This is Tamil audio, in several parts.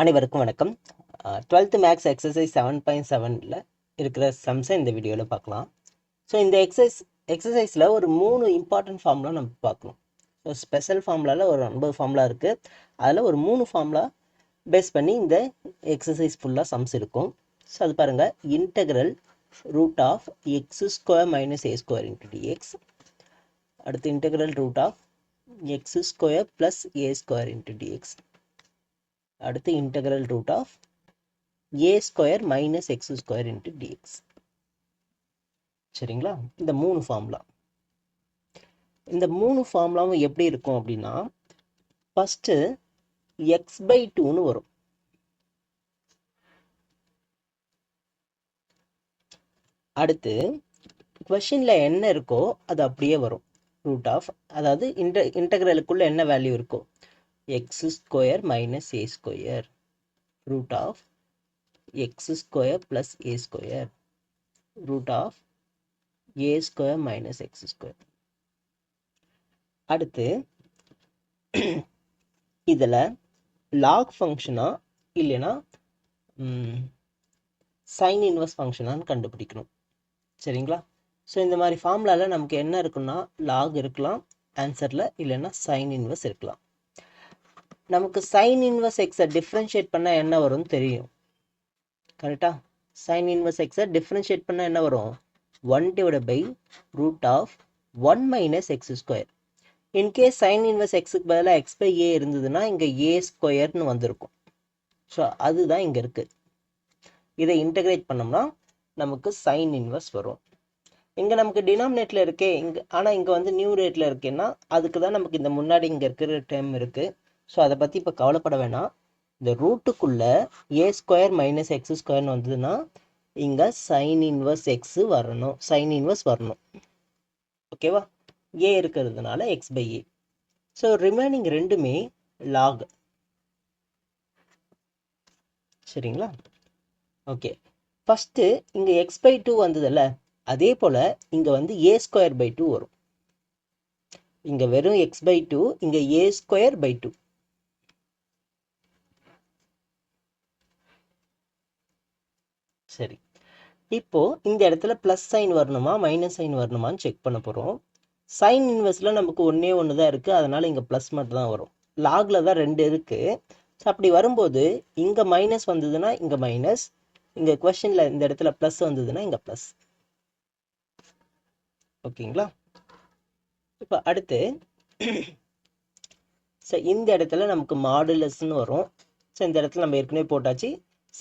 அனைவருக்கும் வணக்கம். 12th மேக்ஸ் எக்ஸசைஸ் 7.7ல் இருக்கிற சம்ஸை இந்த வீடியோவில் பார்க்கலாம். ஸோ இந்த எக்ஸசைஸில் ஒரு 3 இம்பார்ட்டன்ட் ஃபார்முலா நம்ம பார்க்கணும். ஸோ ஸ்பெஷல் ஃபார்முலாவில் ஒரு 9 ஃபார்முலா இருக்குது. அதில் ஒரு 3 ஃபார்முலா பேஸ் பண்ணி இந்த எக்ஸசைஸ் ஃபுல்லாக சம்ஸ் இருக்கும். ஸோ அது பாருங்கள், integral root of x square minus a square into dx, அடுத்து integral root of x square plus a square into dx, அடுத்து integral root of a square minus x square into dx. சரிங்களா? இந்த 3 ஃபார்முலா, இந்த 3 ஃபார்முலாவும் எப்படி இருக்கும் அப்படின்னா, ஃபஸ்ட்டு எக்ஸ் பை 2ன்னு வரும். அடுத்து கொஷினில் என்ன இருக்கோ அது அப்படியே வரும். ரூட் ஆஃப், அதாவது இன்டெக்ரலுக்குள்ள என்ன வேல்யூ இருக்கோ, x square minus a square root of x square plus a square root of a square minus x square. அடுத்து இதில் லாக் ஃபங்க்ஷனா இல்லைன்னா சைன் இன்வர்ஸ் ஃபங்க்ஷனான்னு கண்டுபிடிக்கணும். சரிங்களா? ஸோ இந்த மாதிரி ஃபார்முலாவில் நமக்கு என்ன இருக்குன்னா, லாக் இருக்கலாம் ஆன்சரில், இல்லைன்னா சைன் இன்வர்ஸ் இருக்கலாம். நமக்கு சைன் இன்வர்ஸ் எக்ஸை டிஃப்ரென்ஷியேட் பண்ணால் என்ன வரும்னு தெரியும். கரெக்டாக? சைன் இன்வர்ஸ் எக்ஸை டிஃப்ரென்ஷியேட் பண்ணால் என்ன வரும்? 1 divided by root of 1 minus x square. In case sine inverse எக்ஸுக்கு பதிலாக எக்ஸ் பை ஏ இருந்ததுன்னா இங்கே ஏ ஸ்கொயர்னு வந்திருக்கும். ஸோ அதுதான் இங்கே இருக்குது. இதை இன்டகிரேட் பண்ணோம்னா நமக்கு சைன் இன்வர்ஸ் வரும். இங்கே நமக்கு டினாமினேட்டில் இருக்கே இங்கே, ஆனால் இங்கே வந்து நியூ ரேட்டில் இருக்கேன்னா அதுக்கு தான் நமக்கு இந்த முன்னாடி இங்கே இருக்கிற டேர்ம் இருக்குது. ஸோ அதை பற்றி இப்போ கவலைப்பட வேணாம். இந்த ரூட்டுக்குள்ளே ஏ ஸ்கொயர் மைனஸ் எக்ஸ் ஸ்கொயர்னு வந்ததுன்னா இங்கே சைன் இன்வர்ஸ் எக்ஸ் வரணும், சைன் இன்வர்ஸ் வரணும். ஓகேவா? ஏ இருக்கிறதுனால x by a. So remaining ரெண்டுமே லாக். சரிங்களா? ஓகே, ஃபஸ்ட்டு இங்கே எக்ஸ் பை 2 வந்ததில்ல, அதே போல் இங்கே வந்து ஏ ஸ்கொயர் பை 2 வரும். இங்கே வெறும் எக்ஸ் பை 2, இங்கே ஏ ஸ்கொயர் பை 2. சரி, இப்போ இந்த இடத்துல ப்ளஸ் சைன் வரணுமா மைனஸ் சைன் வரணுமான்னு செக் பண்ண போகிறோம். சைன் இன்வெர்ஸில் நமக்கு ஒன்றே ஒன்று தான் இருக்குது, அதனால் இங்கே ப்ளஸ் மட்டும் தான் வரும். லாகில் தான் 2 இருக்குது. ஸோ அப்படி வரும்போது இங்கே மைனஸ் வந்ததுன்னா இங்கே மைனஸ், இங்கே கொஸ்டினில் இந்த இடத்துல ப்ளஸ் வந்ததுன்னா இங்கே ப்ளஸ். ஓகேங்களா? இப்போ அடுத்து ஸோ இந்த இடத்துல நமக்கு மாடுலஸ்ன்னு வரும். ஸோ இந்த இடத்துல நம்ம ஏற்கனவே போட்டாச்சு,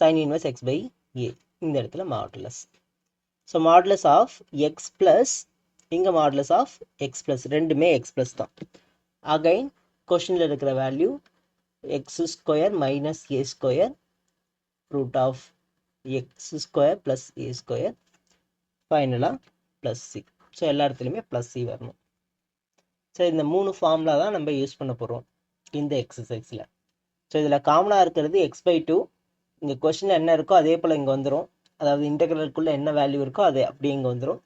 sine inverse x by a, இந்த இடத்துல modulus. So modulus of x plus, இங்கே மாடுலஸ் ஆஃப் எக்ஸ் ப்ளஸ், ரெண்டுமே எக்ஸ் ப்ளஸ் தான். அகைன் கொஷனில் இருக்கிற value x square minus a square root of x square plus a square, ஃபைனலாக ப்ளஸ் சி. ஸோ எல்லா இடத்துலையுமே ப்ளஸ் சி வரணும். ஸோ இந்த 3 ஃபார்முலா தான் நம்ம யூஸ் பண்ண போகிறோம் இந்த எக்ஸசைஸில். ஸோ இதில் காமனாக இருக்கிறது எக்ஸ் பை 2, இங்கே கொஷனில் என்ன இருக்கோ அதே போல் இங்கே வந்துடும். அதாவது இன்டெக்ரலுக்குள்ளே என்ன வேல்யூ இருக்கோ அது அப்படியே இங்கே வந்துடும்.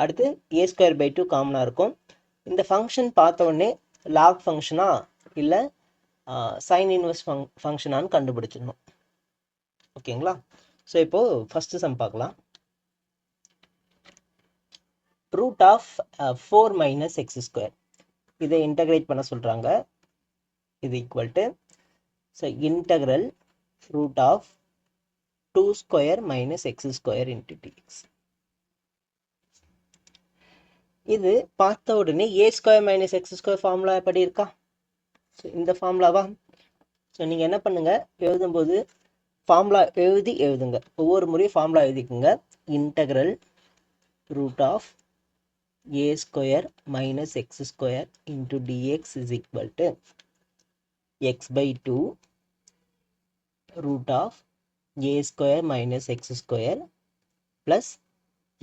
அடுத்து ஏ ஸ்கொயர் பை 2 காமனாக இருக்கும். இந்த ஃபங்க்ஷன் பார்த்த உடனே லாக் ஃபங்க்ஷனா இல்லை சைன் இன்வெர்ஸ் ஃபங்க்ஷனான்னு கண்டுபிடிச்சிடணும். ஓகேங்களா? ஸோ இப்போது ஃபஸ்ட்டு சம் பார்க்கலாம். Root of 4 minus x square, இதை இன்டகிரேட் பண்ண சொல்கிறாங்க. இது equal to, so integral root of 2 square minus x square into dx. இது பார்த்த உடனே a square minus x square formula எப்படி இருக்கா? ஸோ இந்த ஃபார்முலாவா? ஸோ நீங்கள் என்ன பண்ணுங்கள், எழுதும்போது ஃபார்முலா எழுதுங்க. ஒவ்வொரு முறையும் ஃபார்முலா எழுதிக்குங்க. Integral root of a square minus x square into dx is equal to x by 2 root of a square minus x square plus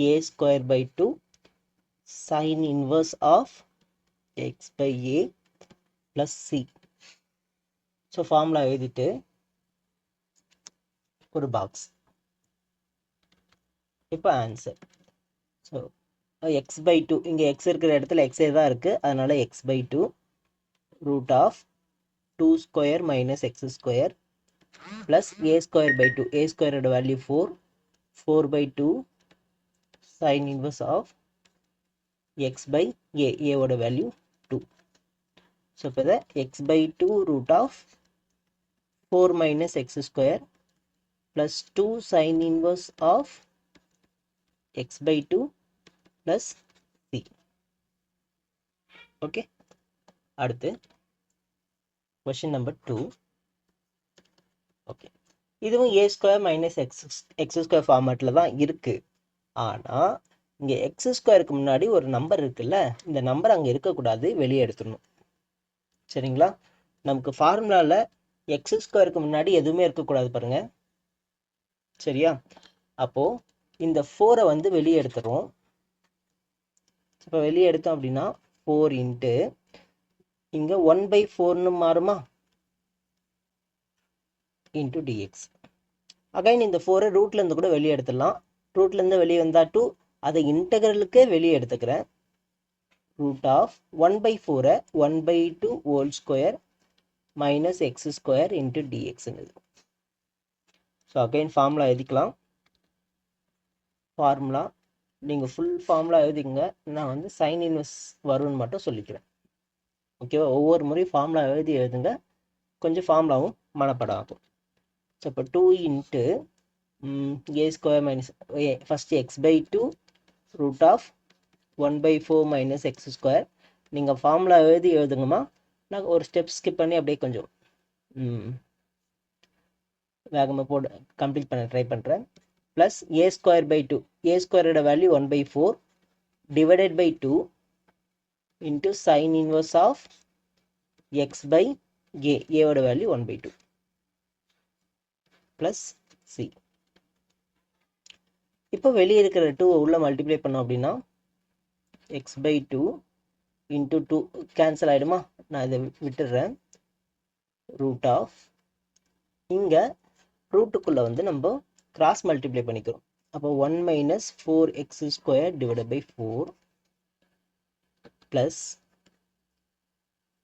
a square by 2 sin inverse of x by a plus c. So formula எழுதிட்டு ஒரு பாக்ஸ். இப்போ ஆன்சர். ஸோ எக்ஸ் பை 2, இங்கே எக்ஸ் இருக்கிற இடத்துல எக்ஸே தான் இருக்குது, அதனால் x by 2 root of 2 square minus x square plus a square by 2. A square value 4. 4 by 2 sin inverse of x by a. A ஓட value 2. So இப்போ இதை x by 2 root of 4 minus x square plus 2 sin inverse of x by 2 plus c. Okay. அடுத்து question number 2. Okay. இதுவும் a square minus x square ஃபார்மேட்டில் தான் இருக்கு. ஆனால் இங்கே எக்ஸ் ஸ்கொயருக்கு முன்னாடி ஒரு நம்பர் இருக்குல்ல, இந்த நம்பர் அங்கே இருக்கக்கூடாது, வெளியே எடுத்துடணும். சரிங்களா? நமக்கு ஃபார்முலாவில் எக்ஸ் ஸ்கொயருக்கு முன்னாடி எதுவுமே இருக்கக்கூடாது பாருங்க. சரியா? அப்போது இந்த 4 வந்து வெளியே எடுத்துடுறோம். இப்போ வெளியே எடுத்தோம் அப்படின்னா 4 இன்ட்டு இங்கே 1/4ன்னு மாறுமா, இன்ட்டு டிஎக்ஸ். அகைன் இந்த 4 ரூட்லேருந்து கூட வெளியே எடுத்துடலாம். ரூட்லேருந்து வெளியே வந்தால் 2, அதை இன்டெக்ரலுக்கே வெளியே எடுத்துக்கிறேன். Root of 1/4 1/2 whole square minus x square into டிஎக்ஸ்ன்னு. ஸோ அகைன் ஃபார்முலா எழுதிக்கலாம். ஃபார்முலா நீங்கள் ஃபுல் ஃபார்முலா எழுதிங்க, நான் வந்து சைன் இன்வெர்ஸ் வரும்னு மட்டும் சொல்லிக்கிறேன். ஓகேவா? ஒவ்வொரு முறையும் ஃபார்முலா எழுதுங்க, கொஞ்சம் ஃபார்முலாவும் மனப்படம் ஆகும். ஸோ இப்போ 2 into a square minus first x by 2 root of 1/4 minus x square. நீங்கள் ஃபார்முலா எழுதுங்கம்மா, நான் ஒரு ஸ்டெப் ஸ்கிப் பண்ணி அப்படியே கொஞ்சம் வேகமாக போட்டு கம்ப்ளீட் பண்ண ட்ரை பண்ணுறேன். Plus a square by 2. a ஸ்கொயரோட value 1/4 divided by 2 into sine inverse of x by a. ஏவோட வேல்யூ 1/2 ப்ளஸ் சி. இப்போ வெளியே இருக்கிற 2 உள்ள மல்டிப்ளை பண்ணோம் அப்படின்னா எக்ஸ் பை 2 இன்ட்டு 2 கேன்சல் ஆகிடுமா, நான் இதை விட்டுடுறேன். ரூட் ஆஃப் இங்கே ரூட்டுக்குள்ளே வந்து நம்ம கிராஸ் மல்டிப்ளை பண்ணிக்கிறோம். அப்போ 1 minus 4x square divided by 4 plus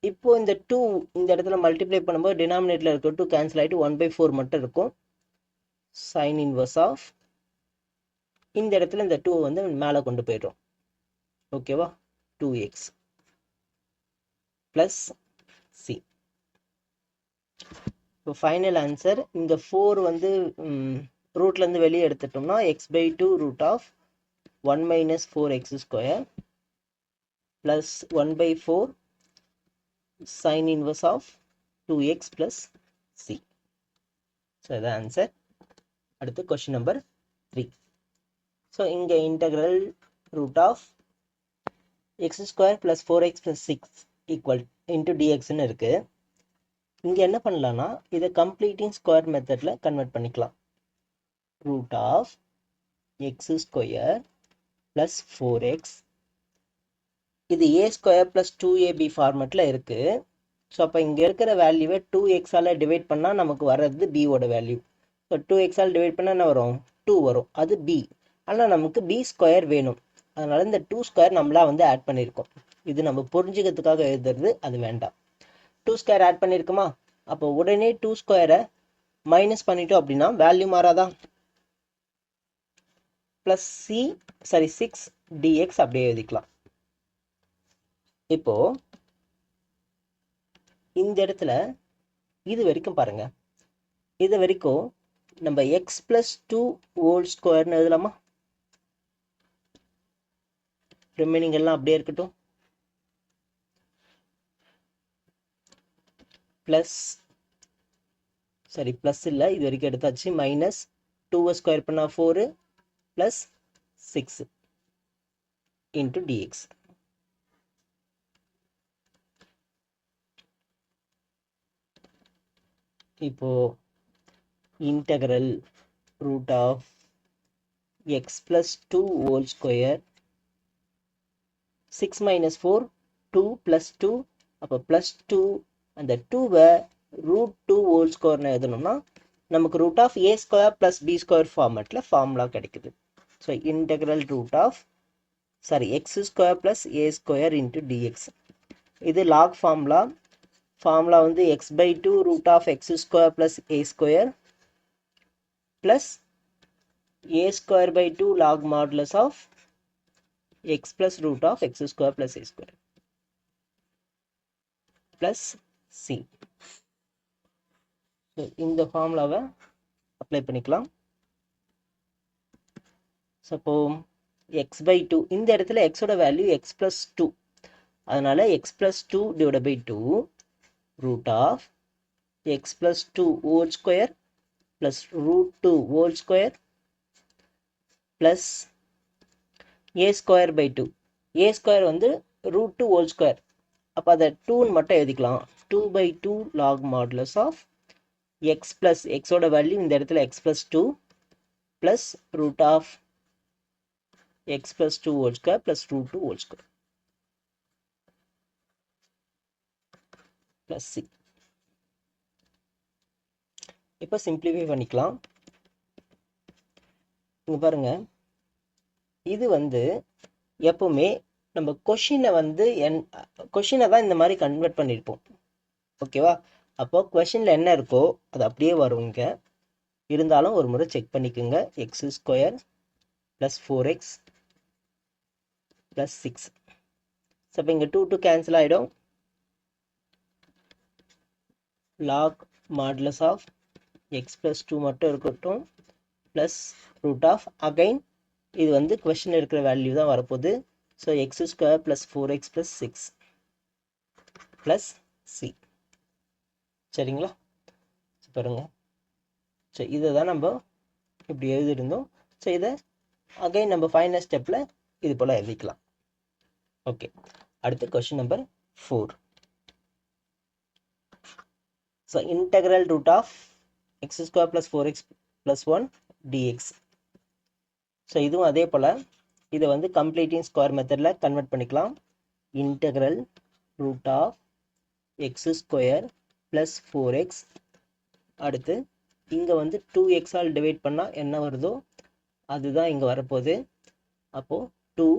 இப்போ இந்த 2 இந்த இடத்துல மல்டிப்ளை பண்ணும்போது டினாமினேட்டில் இருக்க 2 கேன்சல் ஆகிட்டு 1/4 மட்டும் இருக்கும். சைன் இன்வர்ஸ் ஆஃப் இந்த இடத்துல இந்த 2 வந்து மேலே கொண்டு போய்டும். ஓகேவா? 2x plus C. இப்போ ஃபைனல் ஆன்சர் இங்கே 4 வந்து ரூட்லேருந்து வெளியே எடுத்துட்டோம்னா x by 2 root of 1 minus 4x square plus 1/4 sin inverse of 2x plus c. So the answer. அடுத்து question number 3. So இங்க integral root of x square plus 4x plus 6 equal into dx ன்னு இருக்கு. இங்க என்ன பண்ணலாம்னா இதை completing square methodல கன்வெர்ட் பண்ணிக்கலாம். root of x square plus 4x இது a ஸ்கொயர் ப்ளஸ் 2ab ஃபார்மெட்டில் இருக்குது. ஸோ அப்போ இங்கே இருக்கிற வேல்யூவை 2xஆல் டிவைட் பண்ணால் நமக்கு வர்றது b-ஓட வேல்யூ. ஸோ 2xஆல் டிவைட் பண்ணால் என்ன வரும்? 2 வரும், அது b. ஆனால் நமக்கு b ஸ்கொயர் வேணும், அதனால் இந்த 2 ஸ்கொயர் நம்மளாக வந்து ஆட் பண்ணியிருக்கோம். இது நம்ம புரிஞ்சுக்கிறதுக்காக எழுதுறது, அது வேண்டாம். 2 ஸ்கொயர் ஆட் பண்ணியிருக்குமா, அப்போ உடனே 2 ஸ்கொயரை மைனஸ் பண்ணிட்டோம் அப்படின்னா வேல்யூ மாறாதா? ப்ளஸ் சி 6 dx அப்படியே எழுதிக்கலாம். இப்போ இந்த இடத்துல இது வரைக்கும் பாருங்க, இது வரைக்கும் நம்ம x plus 2 ஹோல் ஸ்கொயர்னு எழுதலாமா? ரிமைனிங் எல்லாம் அப்படியே இருக்கட்டும். பிளஸ் பிளஸ் இல்லை, இது வரைக்கும் எடுத்தாச்சு. மைனஸ் 2 ஸ்கொயர் பண்ணா 4 பிளஸ் 6 இன்ட்டு டிஎக்ஸ். இப்போ integral root of x plus 2 whole square 6 minus 4 2 plus 2, அப்போ ப்ளஸ் 2, அந்த 2வை ரூட் 2 ஹோல் ஸ்கொயர்னு எழுதணும்னா நமக்கு root of a square plus b square ஃபார்மெட்டில் ஃபார்முலா கிடைக்குது. So integral root of x square plus a square into dx. இது லாக் ஃபார்முலா. ஃபார்முலா வந்து x/2 root of x square plus a square plus a square by 2 log modulus of x plus root of x square plus a square plus c. இந்த ஃபார்முலாவை அப்ளை பண்ணிக்கலாம். சப்போ x/2 இந்த இடத்துல x ஓட வேல்யூ x plus 2, அதனால x plus 2 divided by 2 root of x plus 2 whole square plus root 2 whole square plus a square by 2. a square வந்து root 2 whole square, அப்போ அதை 2 மட்டும் எழுதிக்கலாம். 2/2 log modulus of x plus x ஓட வேல்யூ இந்த இடத்துல x plus 2 plus root of x plus 2 whole square plus root 2 whole square plus c. இப்போ சிம்பிளிஃபை பண்ணிக்கலாம். இங்க பாருங்க, இது வந்து எப்பவுமே நம்ம கொஷினை வந்து கொஷினை தான் இந்த மாதிரி கன்வெர்ட் பண்ணியிருப்போம். ஓகேவா? அப்போ கொஷினில் என்ன இருக்கோ அது அப்படியே வருங்க. இருந்தாலும் ஒரு முறை செக் பண்ணிக்கோங்க. X square plus 4x plus 6. So இப்போ இங்கே 2 கேன்சல் ஆகிடும். Log modulus of x plus 2 மட்டும் இருக்கட்டும் ப்ளஸ் ரூட் ஆஃப் அகைன் இது வந்து கொஷினில் இருக்கிற வேல்யூ தான் வரப்போகுது. So x square plus 4x plus 6 plus c. சரிங்களா? பாருங்க, ஸோ இதை தான் நம்ம இப்படி எழுதியிருந்தோம். ஸோ இதை அகைன் நம்ம ஃபைனல் ஸ்டெப்பில் இது போல் எழுதிக்கலாம். ஓகே, அடுத்து question number 4. So integral root of x square plus 4x plus 1 dx. So இதுவும் அதே போல் இதை வந்து கம்ப்ளீட்டிங் ஸ்கொயர் மெத்தடில் கன்வெர்ட் பண்ணிக்கலாம். Integral root of x square plus 4x, அடுத்து இங்கே வந்து 2x ஆல் டிவைட் பண்ணால் என்ன வருதோ அதுதான் இங்கே வரப்போகுது. அப்போது 2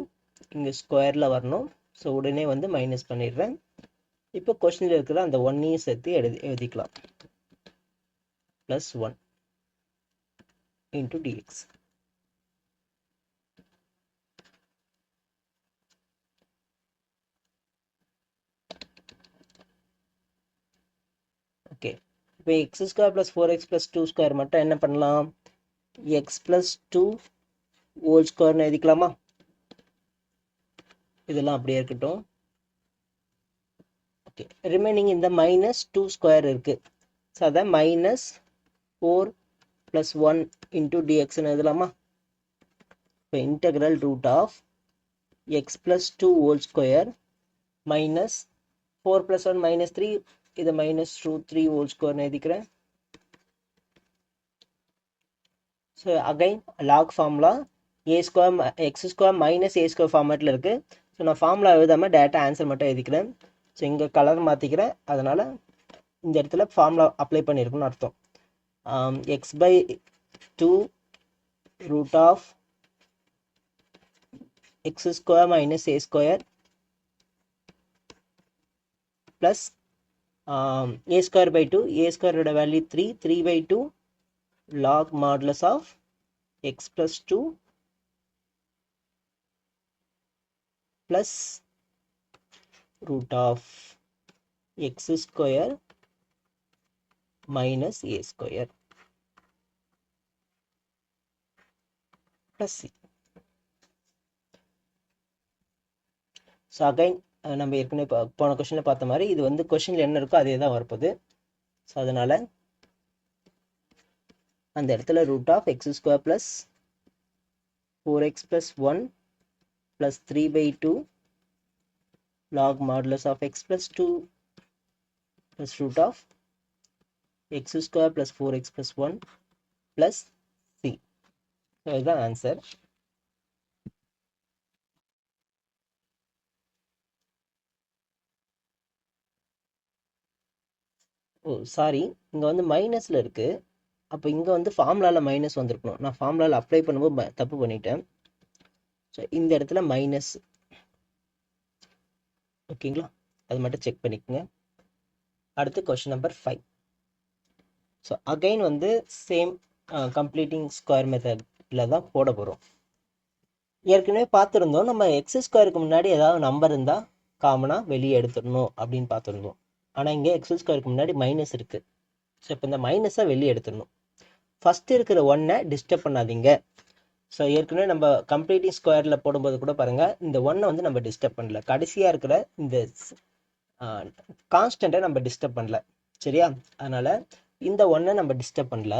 இங்கே ஸ்கொயரில் வரணும். ஸோ உடனே வந்து மைனஸ் பண்ணிடுறேன். இப்போ கொஸ்டினில் இருக்கிற அந்த 1ஐயும் சேர்த்து எழுதிக்கலாம். Plus 1 into dx. ஓகே, இப்போ X square plus 4x plus 2 square மட்டும் என்ன பண்ணலாம்? எக்ஸ் ப்ளஸ் 2 ஹோல் ஸ்கொயர்னு எழுதிக்கலாமா? இதெல்லாம் அப்படியே இருக்கட்டும். ஓகே, ரிமைனிங் இந்த மைனஸ் 2 ஸ்கொயர் இருக்குது. ஸோ அதை மைனஸ் 4 ப்ளஸ் 1 இன்ட்டு டிஎக்ஸ்னு எழுதலாமா? இப்போ integral root of x plus 2 whole square minus 4 plus 1 minus 3, இதை மைனஸ் ரூட் 3 ஹோல் ஸ்கொயர்னு எழுதிக்கிறேன். So again log formula a square x square minus a square ஃபார்மேட்டில் இருக்குது. ஸோ நான் ஃபார்முலா எழுதாமல் டேரெக்டாக ஆன்சர் மட்டும் எழுதிக்கிறேன். ஸோ இங்கே கலர் மாற்றிக்கிறேன். அதனால் இந்த இடத்துல ஃபார்முலா அப்ளை பண்ணியிருக்குன்னு அர்த்தம். x/2 root of x square minus a square plus a square by 2, a square ஓட value 3, 3/2 log modulus of x plus 2 plus root of x square minus a square plus c. So again நம்ம ஏற்கனவே போன கொஷனில் பார்த்த மாதிரி இது வந்து கொஷனில் என்ன இருக்கோ அதே தான் வரப்போகுது. ஸோ அதனால் அந்த இடத்துல root of x square plus 4x plus 1 plus 3/2 log modulus of x plus 2 plus root of x square plus 4x plus 1 plus c. So இதுதான் ஆன்சர். ஓ சாரி, இங்கே வந்து மைனஸில் இருக்குது. அப்போ இங்கே வந்து ஃபார்முலாவில் மைனஸ் வந்திருக்கணும். நான் ஃபார்முலாவில் அப்ளை பண்ணும்போது தப்பு பண்ணிட்டேன். ஸோ இந்த இடத்துல மைனஸ். ஓகேங்களா? அது மட்டும் செக் பண்ணிக்கோங்க. அடுத்து கொஷின் நம்பர் 5. ஸோ அகைன் வந்து சேம் கம்ப்ளீட்டிங் ஸ்கொயர் மெத்தடில் தான் போட போகிறோம். ஏற்கனவே பார்த்துருந்தோம், நம்ம எக்ஸ் ஸ்கொயருக்கு முன்னாடி ஏதாவது நம்பர் இருந்தால் காமனாக வெளியே எடுத்துடணும் அப்படின்னு பார்த்துருந்தோம். ஆனால் இங்கே எக்ஸ் ஸ்கொயருக்கு முன்னாடி மைனஸ் இருக்குது. ஸோ இப்போ இந்த மைனஸை வெளியே எடுத்துடணும். ஃபஸ்ட்டு இருக்கிற ஒன்னை டிஸ்டர்ப் பண்ணாதீங்க. ஸோ ஏற்கனவே நம்ம கம்ப்ளீட்டிங் ஸ்கொயரில் போடும்போது கூட பாருங்கள், இந்த ஒன்னை வந்து நம்ம டிஸ்டர்ப் பண்ணல. கடைசியாக இருக்கிற இந்த கான்ஸ்டண்ட்டை நம்ம டிஸ்டர்ப் பண்ணல. சரியா? அதனால் இந்த ஒன்னை நம்ம டிஸ்டர்ப் பண்ணல.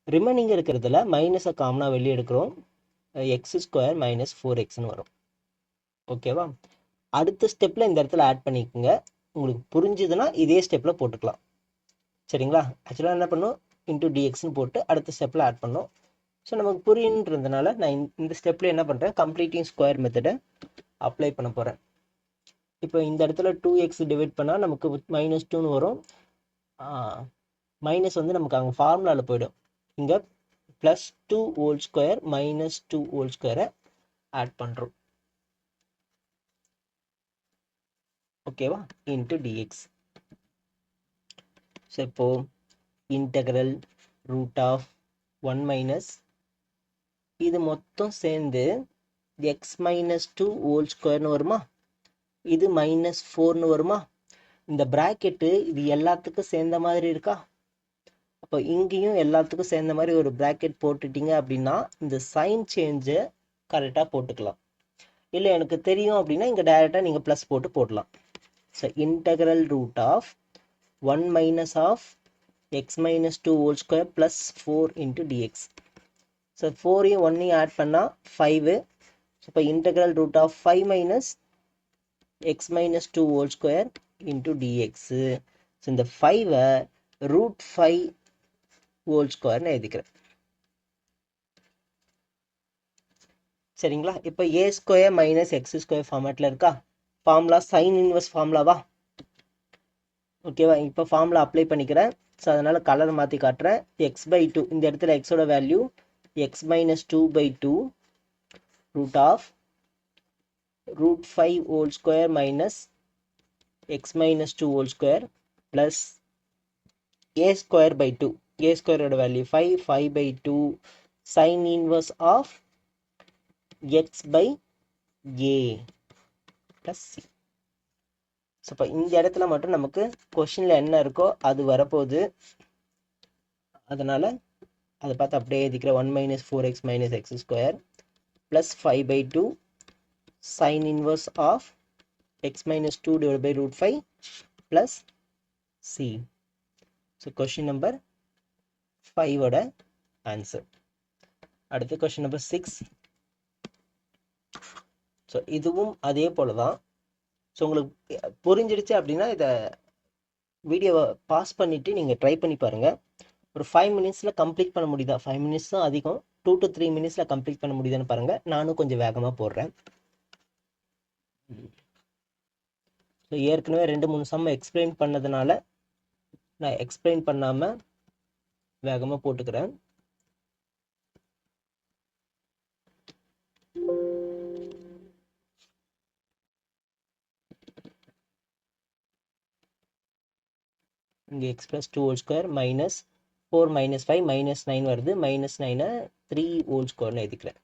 ரிமைனிங் இருக்கிறதுல மைனஸை காமனாக வெளியே எடுக்கிறோம். எக்ஸ் ஸ்கொயர் மைனஸ் 4xன்னு வரும். ஓகேவா? அடுத்த ஸ்டெப்பில் இந்த இடத்துல ஆட் பண்ணிக்கோங்க. உங்களுக்கு புரிஞ்சுதுன்னா இதே ஸ்டெப்பில் போட்டுக்கலாம். சரிங்களா? ஆக்சுவலாக என்ன பண்ணும், இன்டூ டிஎக்ஸ்னு போட்டு அடுத்த ஸ்டெப்பில் ஆட் பண்ணோம். ஸோ நமக்கு புரியுன்றதுனால நான் இந்த ஸ்டெப்பில் என்ன பண்ணுறேன், கம்ப்ளீட்டிங் ஸ்கொயர் மெத்தடை அப்ளை பண்ண போகிறேன். இப்போ இந்த இடத்துல 2x டிவைட் பண்ணால் நமக்கு -2ன்னு வரும். மைனஸ் வந்து நமக்கு அங்கே ஃபார்முலாவில் போயிடும். இங்கே +2 ஹோல் ஸ்கொயர் -2 ஹோல் ஸ்கொயரை ஆட் பண்ணுறோம். ஓகேவா? Into dx. ஸோ இப்போ இன்டெக்ரல் √1 மைனஸ் இது மொத்தம் சேர்ந்து x-2 ஹோல் ஸ்கொயர்னு வருமா, இது -4ன்னு வருமா. இந்த ப்ராக்கெட்டு இது எல்லாத்துக்கும் சேர்ந்த மாதிரி இருக்கா. அப்போ இங்கேயும் எல்லாத்துக்கும் சேர்ந்த மாதிரி ஒரு ப்ராக்கெட் போட்டுட்டீங்க அப்படின்னா இந்த சைன் சேஞ்சை கரெக்டாக போட்டுக்கலாம். இல்லை எனக்கு தெரியும் அப்படின்னா இங்கே டைரெக்டாக நீங்கள் ப்ளஸ் போட்டு போடலாம். So integral √1 minus of x-2 whole square plus 4 into dx. So 4ஐயும் 1ஐயும் ஆட் பண்ணால் 5. ஸோ இப்போ integral √5 minus x-2 whole square into dx. So இந்த 5ஐ √5 ஹோல் ஸ்கொயர்னு எழுதிக்கிறேன். சரிங்களா? இப்போ a square minus x square ஃபார்மேட்டில் இருக்கா. ஃபார்முலா சைன் இன்வெர்ஸ் ஃபார்முலாவா. ஓகேவா? இப்போ ஃபார்முலா அப்ளை பண்ணிக்கிறேன். ஸோ அதனால் கலர் மாற்றி காட்டுறேன். x/2 இந்த இடத்துல எக்ஸோட value x-2/2 √5 whole square minus x-2 whole square plus a square by 2. a ஸ்கொயரோட value 5, 5/2 sine inverse of x/a plus c. So இப்போ இந்த இடத்துல மட்டும் நமக்கு கொஷினில் என்ன இருக்கோ அது வரப்போகுது. அதனால் அதை பார்த்து அப்படியே எழுதிக்கிற 1 minus 4x minus x square plus 5/2 sine inverse of x-2 divide by √5 plus c. So question number 5ஓட ஆன்சர். அடுத்து கொஷின் நம்பர் 6. ஸோ இதுவும் அதே போல தான். ஸோ உங்களுக்கு புரிஞ்சிடுச்சு அப்படின்னா இதை வீடியோவை பாஸ் பண்ணிவிட்டு நீங்கள் ட்ரை பண்ணி பாருங்கள். ஒரு 5 மினிட்ஸில் கம்ப்ளீட் பண்ண முடியுதா. 5 மினிட்ஸ் தான் அதிகம். 2 to 3 மினிட்ஸில் கம்ப்ளீட் பண்ண முடியுதான்னு பாருங்கள். நானும் கொஞ்சம் வேகமாக போடுறேன். ஸோ ஏற்கனவே 2-3 சம் எக்ஸ்பிளைன் பண்ணதுனால நான் எக்ஸ்பிளைன் பண்ணாமல் வேகமாக போட்டுக்கிறேன். இங்கே x+2 whole square minus 4 minus 5 -9 வருது. -9 3 ஹோல் ஸ்கொயர்னு எழுதிக்கிறேன்.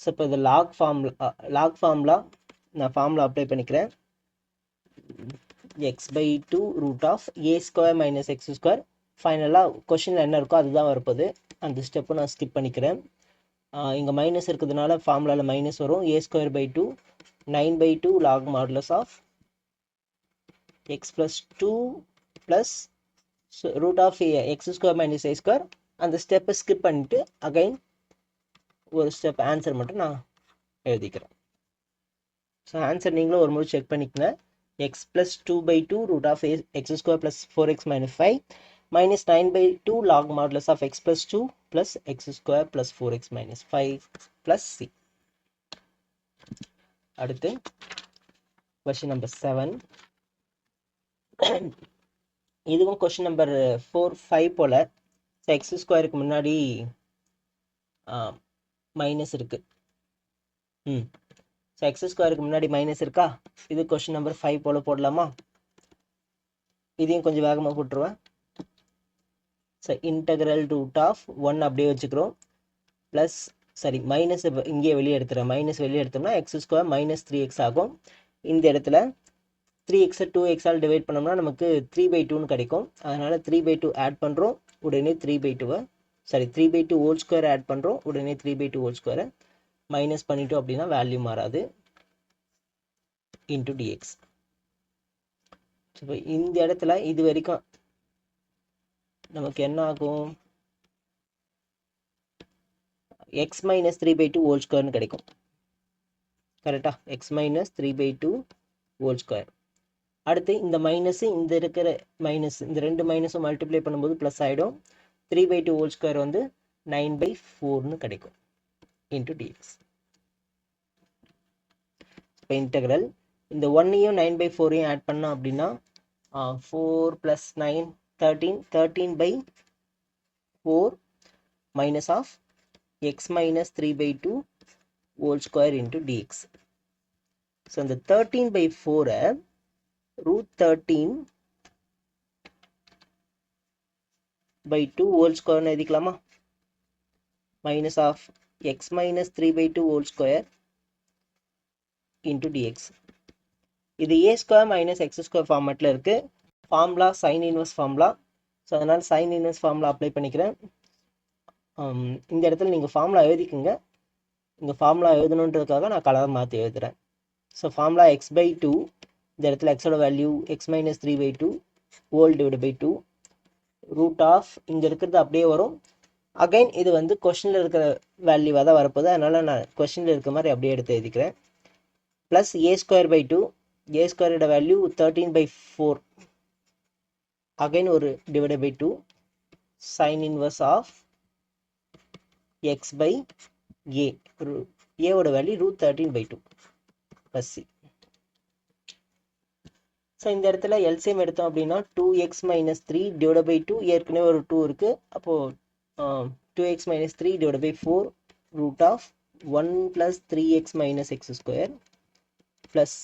ஸோ இப்போ இது லாக் ஃபார்முலா நான் ஃபார்முலா அப்ளை பண்ணிக்கிறேன். x/2 √a square minus x square. ஃபைனலாக கொஷினில் என்ன இருக்கோ அதுதான் வரப்போகுது. அந்த ஸ்டெப்பை நான் ஸ்கிப் பண்ணிக்கிறேன். இங்கே மைனஸ் இருக்கிறதுனால ஃபார்முலாவில் மைனஸ் வரும். a²/2 9/2 log modulus of x+2 plus √(x² minus a square. அந்த ஸ்டெப்பை ஸ்கிப் பண்ணிட்டு அகைன் ஒரு ஸ்டெப் ஆன்சர் மட்டும் நான் எழுதிக்கிறேன். ஸோ ஆன்சர் நீங்களும் ஒரு முறை செக் பண்ணிக்கங்க. x+2/2 √(x² + 4x - 5 -9/2 log modulus of x+2 + x² + 4x - 5 + c. அடுத்து கொஸ்டின் நம்பர் 7. இதுவும் கொஸ்டின் நம்பர் 4, 5 போல. எக்ஸ் ஸ்கொயருக்கு முன்னாடி மைனஸ் இருக்கு. எக்ஸ் ஸ்கொயருக்கு முன்னாடி மைனஸ் இருக்கா. இது கொஸ்டின் நம்பர் 5 போல போடலாமா. இதையும் கொஞ்சம் வேகமாக போட்டுருவேன். ஸோ இன்டகிரல் ரூட் ஆஃப் 1 அப்படியே வச்சுக்கிறோம். ப்ளஸ் சரி மைனஸ் இங்கேயே வெளியே எடுத்துகிறேன். மைனஸ் வெளியே எடுத்தோம்னா x² மைனஸ் 3x ஆகும். இந்த இடத்துல 3x 2x டிவைட் பண்ணோம்னா நமக்கு 3/2ன்னு கிடைக்கும். அதனால் 3/2 ஆட் பண்ணுறோம், உடனே 3/2 சாரி 3/2 ஹோல் ஸ்கொயர் ஆட் பண்ணுறோம், உடனே 3/2 ஹோல் ஸ்கொயரை மைனஸ் பண்ணிட்டோம் அப்படின்னா வேல்யூ மாறாது. Into dx. இப்போ இந்த இடத்துல இது வரைக்கும் நமக்கு என்ன ஆகும், எக்ஸ் மைனஸ் 3/2 ஹோல் ஸ்கொயர்னு கிடைக்கும். கரெக்டாக, எக்ஸ் மைனஸ் 3/2 ஹோல் ஸ்கொயர். அடுத்து இந்த மைனஸ் இந்த இருக்கிற மைனஸ், இந்த ரெண்டு மைனஸும் மல்டிப்ளை பண்ணும்போது ப்ளஸ் ஆகிடும். 3/2 ஹோல் ஸ்கொயர் வந்து 9/4ன்னு கிடைக்கும். Into dx. இப்போ இன்டெக்ரல் இந்த 1ஐயும் 9/4ஐயும் ஆட் பண்ணோம் அப்படின்னா 4 + 9 13, 13/4 minus of x minus 3/2 whole square into dx. So இந்த 13/4 √13/2 whole square எழுதிக்கலாமா? minus of x minus 3/2 whole square into dx. இது a² minus x² ஃபார்மேட்டில் இருக்குது. Formula sine inverse formula. So அதனால் சைன் இன்வெர்ஸ் ஃபார்முலா அப்ளை பண்ணிக்கிறேன். இந்த இடத்துல நீங்கள் ஃபார்முலா எழுதிக்கோங்க. இங்கே ஃபார்முலா எழுதணுன்றதுக்காக நான் கலர் மாற்றி எழுதுகிறேன். ஸோ ஃபார்முலா x/2, இந்த இடத்துல எக்ஸோட value x minus 3/2 whole divide by 2 root of இங்கே இருக்கிறது அப்படியே வரும். அகைன் இது வந்து கொஷனில் இருக்கிற வேல்யூவாக தான் வரப்போகுது, அதனால் நான் கொஷனில் இருக்கிற மாதிரி அப்படியே எடுத்து எழுதிக்கிறேன். Plus a²/2, a² value 13/4 again ஒரு divide by 2 sine inverse of x/a, a ஓட வேல்யூ √13/2 ப்ளஸ் c. ஸோ இந்த இடத்துல எல்சிஎம் எடுத்தோம் அப்படின்னா 2x - 3 டிவைட் பை 2, ஏற்கனவே ஒரு 2 இருக்குது. அப்போது 2x - 3 divide by 4 root of 1 + 3x - x² plus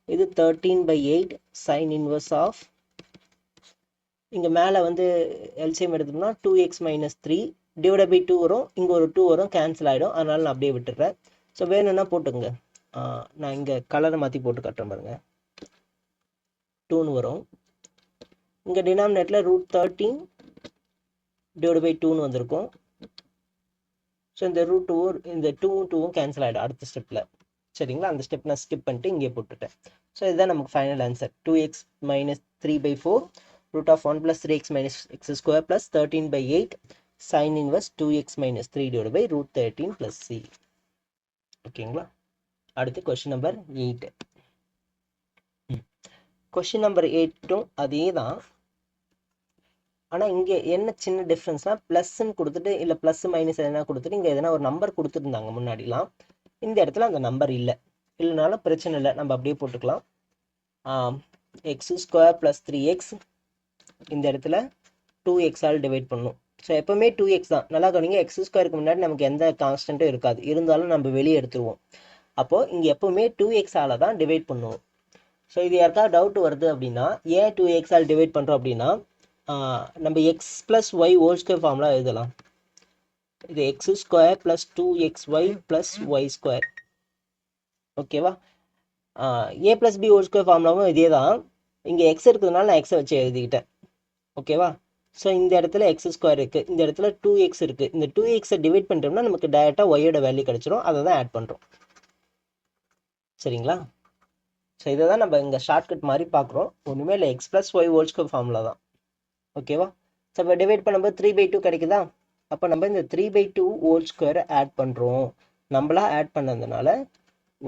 இது 13/8 சைன் இன்வர்ஸ் ஆஃப், இங்கே மேலே வந்து எல்சிஎம் எடுத்தோம்னா 2x - 3 டிவைட் பை 2 வரும், இங்கே ஒரு 2 வரும், கேன்சல் ஆகிடும். அதனால் நான் அப்படியே விட்டுடுறேன். ஸோ வேணும்னா போட்டுங்க. நான் இங்கே கலரை மாற்றி போட்டு காட்டுறேன் பாருங்கள். 2ன்னு வரும். இங்கே டினாமினேட்டில் √13 டிவைட் பை 2ன்னு வந்திருக்கும். ஸோ இந்த √2 இந்த 2வும் கேன்சல் ஆகிடும் அடுத்த ஸ்டெப்பில். சரிங்களா, அந்த ஸ்டெப் நான் ஸ்கிப் பண்ணிட்டு இங்கே போட்டுட்டேன். ஸோ இதுதான் நமக்கு final answer. 2x - 3/4 root of 1 + 3x - x² plus 13/8 sin inverse 2x - 3 divided by √13 plus c. ஓகேங்களா. அடுத்து கொஸ்டின் நம்பர் 8. கொஸ்டின் நம்பர் 8ம் அதே தான். ஆனால் இங்கே என்ன சின்ன டிஃப்ரென்ஸ்னால் ப்ளஸ்ன்னு கொடுத்துட்டு இல்லை ப்ளஸ் மைனஸ் எதனா கொடுத்துட்டு இங்கே எதனா ஒரு நம்பர் கொடுத்துருந்தாங்க முன்னாடிலாம். இந்த இடத்துல அந்த நம்பர் இல்லைனாலும் பிரச்சனை இல்லை, நம்ம அப்படியே போட்டுக்கலாம். x² + 3x இந்த இடத்துல 2x டிவைட் பண்ணும். ஸோ எப்போவுமே 2x தான். நல்லா கவனிங்க, x² முன்னாடி நமக்கு எந்த கான்ஸ்டன்ட்டும் இருக்காது, இருந்தாலும் நம்ம வெளியே எடுத்துருவோம். அப்போது இங்கே எப்போவுமே 2x தான் டிவைட் பண்ணுவோம். ஸோ இது யாருக்காவது டவுட் வருது அப்படின்னா, ஏன் 2x டிவைட் பண்ணுறோம் அப்படின்னா, நம்ம x + y whole square formula எழுதலாம். இது x² + 2xy + y². ஓகேவா. a + b ஹோல் ஸ்கொயர் ஃபார்முலாவும் இதே தான். இங்கே x இருக்கிறதுனால நான் எக்ஸை வச்சு எழுதிக்கிட்டேன். ஓகேவா. ஸோ இந்த இடத்துல x² இருக்குது, இந்த இடத்துல 2x இருக்குது. இந்த 2x டிவைட் பண்ணிட்டோம்னா நமக்கு டைரெக்டாக ஒய்யோட வேல்யூ கிடச்சிரும். அதை தான் ஆட் பண்ணுறோம். சரிங்களா. ஸோ இதை தான் நம்ம இங்கே ஷார்ட்கட் மாதிரி பார்க்குறோம். ஒன்றுமே இல்லை, x + y whole square formula தான். ஓகேவா. ஸோ இப்போ டிவைட் பண்ணும்போது 3/2 கிடைக்குதா. அப்போ நம்ம இந்த 3/2 ஹோல் ஸ்கொயரை ஆட் பண்ணுறோம். நம்மளா ஆட் பண்ணதுனால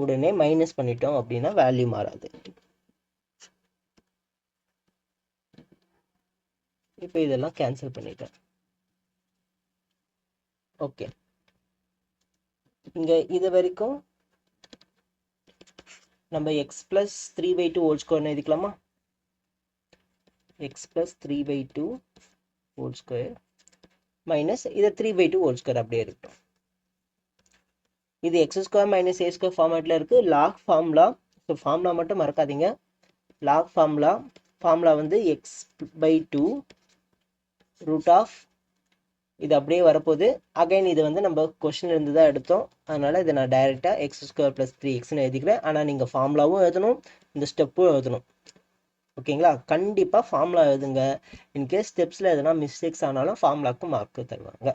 உடனே மைனஸ் பண்ணிட்டோம் அப்படின்னா வேல்யூ மாறாது. இப்போ இதெல்லாம் கேன்சல் பண்ணிட்டேன். ஓகே, இங்கே இது வரைக்கும் நம்ம x + 3/2 ஹோல் ஸ்கொயர்னு எழுதிக்கலாமா. x + 3/2 ஹோல் ஸ்கொயர் மைனஸ் இதை 3/2 ஹோல் ஸ்கொயர் அப்படியே இருக்கும். இது x² - a² ஃபார்மேட்டில் இருக்குது. Lock formula. ஸோ ஃபார்முலா மட்டும் மறக்காதீங்க. லாக் ஃபார்முலா ஃபார்முலா வந்து x/2 ரூட் ஆஃப் இது அப்படியே வரப்போகுது. அகைன் இது வந்து நம்ம கொஷின் இருந்து தான் எடுத்தோம், அதனால் இதை நான் டைரெக்டாக x² + 3xன்னு எழுதிக்கிறேன். ஆனால் நீங்கள் ஃபார்முலாவும் எழுதணும், இந்த ஸ்டெப்பும் எழுதணும். ஓகேங்களா? கண்டிப்பாக ஃபார்முலா எழுதுங்க. இன்கேஸ் ஸ்டெப்ஸில் எதுனா மிஸ்டேக்ஸ் ஆனாலும் ஃபார்முலாவுக்கு மார்க்கு தருவாங்க.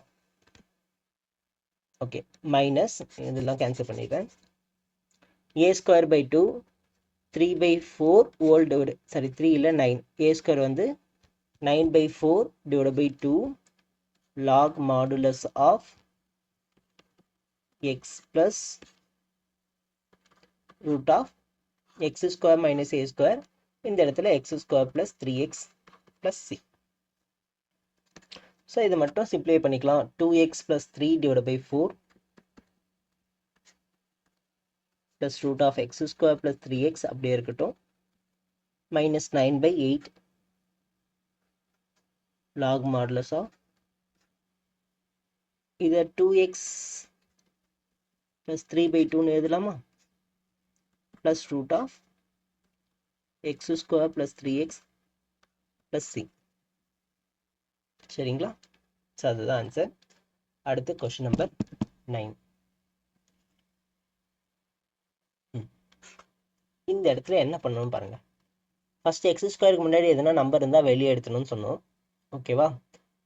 ஓகே, மைனஸ் இதெல்லாம் கேன்சல் பண்ணிடுறேன். a²/2 3/4 ஹோல் டிவைடு, சாரி 3 இல்லை 9, a² வந்து 9/4 / 2 log modulus of x plus root of x² minus a², இந்த இடத்துல x² plus 3x plus c. So இது மட்டும் சிம்ப்ளிஃபை பண்ணிக்கலாம். 2x plus 3 / 4 plus root of x² plus 3x அப்படியே இருக்கட்டும், minus 9/8 log modulus of இதை 2x plus 3/2ன்னு எழுதலாமா, plus root of x² plus 3x plus c. சரிங்களா? ஸோ அதுதான் ஆன்சர். அடுத்து கொஸ்டின் நம்பர் 9. இந்த இடத்துல என்ன பண்ணணும் பாருங்க. ஃபர்ஸ்ட் x²க்கு முன்னாடி எதனா நம்பர் இருந்தால் வெளியே எடுத்துணும்னு சொன்னோம். ஓகேவா?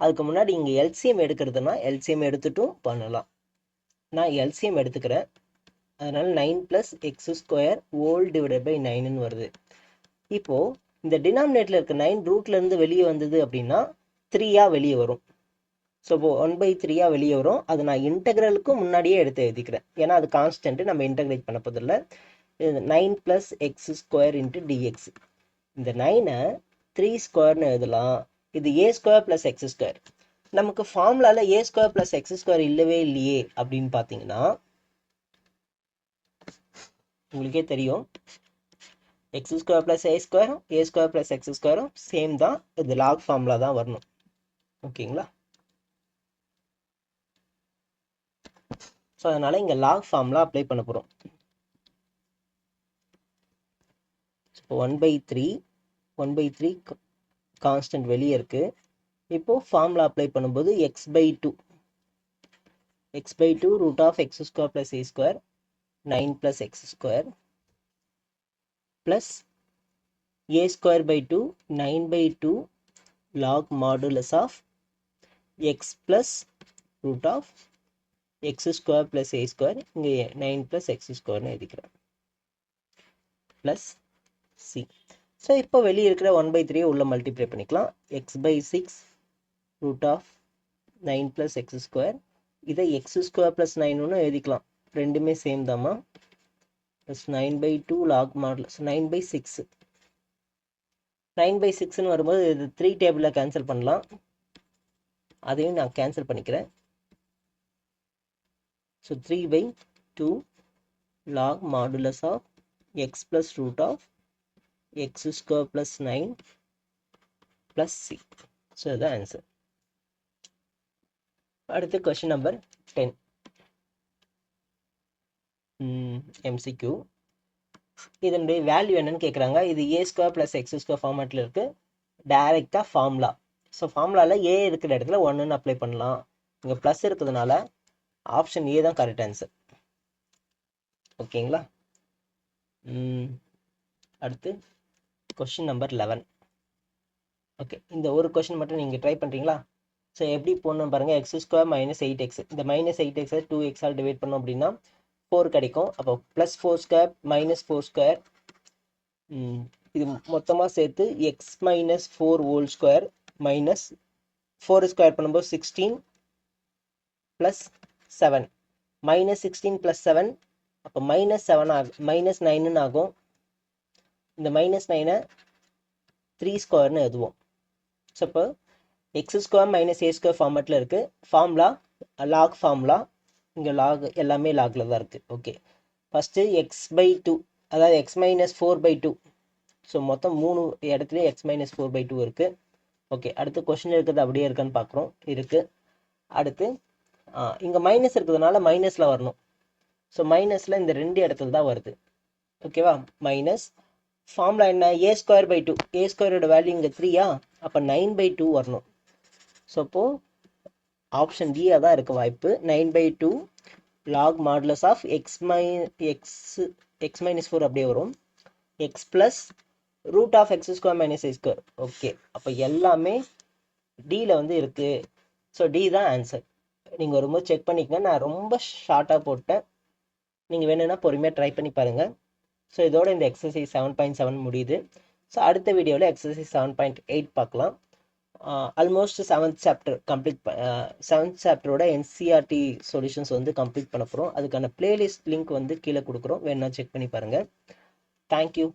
அதுக்கு முன்னாடி இங்கே எல்சிஎம் எடுக்கிறதுனா எல்சிஎம் எடுத்துட்டும் பண்ணலாம். நான் எல்சிஎம் எடுத்துக்கிறேன். அதனால 9 + x² ஹோல் டிவைடட் பை 9ன்னு வருது. இப்போது இந்த டினாமினேட்டில் இருக்க 9 ரூட்லேருந்து வெளியே வந்தது அப்படின்னா 3ஆக வெளியே வரும். ஸோ இப்போ 1/3ஆக வெளியே வரும். அது நான் இன்டெக்ரலுக்கும் முன்னாடியே எடுத்து எழுதிக்கிறேன், ஏன்னா அது கான்ஸ்டன்ட்டு, நம்ம இன்டெகிரேட் பண்ண போதில்லை. 9 + x² × dx. இந்த 9-ஐ 3² எழுதலாம். இது a² + x². நமக்கு ஃபார்முலாவில் a² + x² இல்லவே இல்லையே அப்படின்னு பார்த்தீங்கன்னா, உங்களுக்கே தெரியும், x² + a², a² + x² same தான். இது லாக் ஃபார்முலா தான் வரணும். ஓகேங்களா? ஸோ அதனால் இங்கே லாக் ஃபார்முலா அப்ளை பண்ண போகிறோம். இப்போ 1/3 கான்ஸ்டன்ட் வெளியே இருக்குது. இப்போது ஃபார்முலா அப்ளை பண்ணும்போது x/2 root of x² plus a², 9 plus x² plus a²/2 9/2 log modulus of x plus root of x² plus a², இங்கே 9 plus x²ன்னு எழுதிக்கிறேன், plus c. ஸோ இப்போ வெளியே இருக்கிற 1/3 உள்ள மல்டிப்ளை பண்ணிக்கலாம். x/6 root of 9 plus x², இதை x² plus 9 எழுதிக்கலாம், ரெண்டுமே சேம் தாம்மா. Plus 9/2 log modulus 9/6. 9/6ன்னு வரும்போது இது 3 டேபிளில் கேன்சல் பண்ணலாம், அதையும் நான் கேன்சல் பண்ணிக்கிறேன். So 3/2 log modulus of x plus root of x² plus 9 plus c. So இதுதான் ஆன்சர். அடுத்து கொஸ்டின் நம்பர் 10. MCQ. இதனுடைய வேல்யூ என்னன்னு கேட்குறாங்க. இது a² plus x² ஃபார்மேட்டில் இருக்குது. டைரெக்டாக ஃபார்முலா. ஸோ ஃபார்முலாவில் a இருக்கிற இடத்துல 1ன்னு அப்ளை பண்ணலாம். இங்கே ப்ளஸ் இருக்கிறதுனால ஆப்ஷன் ஏ தான் கரெக்ட் ஆன்சர். ஓகேங்களா? அடுத்து கொஸ்டின் நம்பர் 11. ஓகே, இந்த ஒரு கொஸ்டின் மட்டும் நீங்கள் ட்ரை பண்ணுறீங்களா? ஸோ எப்படி போடணும் பாருங்கள். x² - 8x, இந்த -8x 2x ஆல் டிவைட் பண்ணோம் அப்படின்னா 4 கிடைக்கும். அப்போ +4² -4², இது மொத்தமாக சேர்த்து x - 4 whole square minus 4 square பண்ணும்போது 16 + 7, -16 + 7, அப்போ -7 ஆகும், -9ன்னு ஆகும். இந்த -9-ஐ 3² எழுதுவோம். ஸோ இப்போ x² - a² ஃபார்மேட்டில் இருக்குது. ஃபார்முலா லாக் ஃபார்முலா, இங்கே லாக் எல்லாமே லாகில் தான் இருக்குது. ஓகே, ஃபஸ்ட்டு x/2, அதாவது x - 4/2. ஸோ மொத்தம் 3 இடத்துலையும் x - 4/2 இருக்குது. ஓகே, அடுத்து கொஸ்டின் இருக்கிறது அப்படியே இருக்கான்னு பார்க்குறோம். இருக்குது. அடுத்து இங்கே மைனஸ் இருக்கிறதுனால மைனஸில் வரணும். ஸோ மைனஸில் இந்த 2 இடத்துல தான் வருது. ஓகேவா? மைனஸ் ஃபார்முலா என்ன, a²/2. a² வேல்யூ இங்கே 3யா, அப்போ 9/2 வரணும். ஸோ அப்போது ஆப்ஷன் டி தான் இருக்க வாய்ப்பு. 9/2 log modulus of x minus 4 அப்படியே வரும். x plus root of x² minus a². Okay, அப்போ எல்லாமே டியில் வந்து இருக்குது. ஸோ டி தான் ஆன்சர். நீங்கள் ஒரு முறை செக் பண்ணிக்கங்க. நான் ரொம்ப ஷார்ட்டாக போட்டேன். நீங்கள் வேணும்னா பொறுமையாக ட்ரை பண்ணி பாருங்கள். ஸோ இதோட இந்த எக்ஸசைஸ் 7.7 முடியுது. ஸோ அடுத்த வீடியோவில் எக்ஸசைஸ் 7.8 பார்க்கலாம். Almost 7th chapter complete 7th சாப்டரோட என்சிஆர்டி சொல்யூஷன்ஸ் வந்து கம்ப்ளீட் பண்ண போகிறோம். அதுக்கான பிளேலிஸ்ட் லிங்க் வந்து கீழே கொடுக்குறோம், வேணா செக் பண்ணி பாருங்கள். தேங்க்யூ.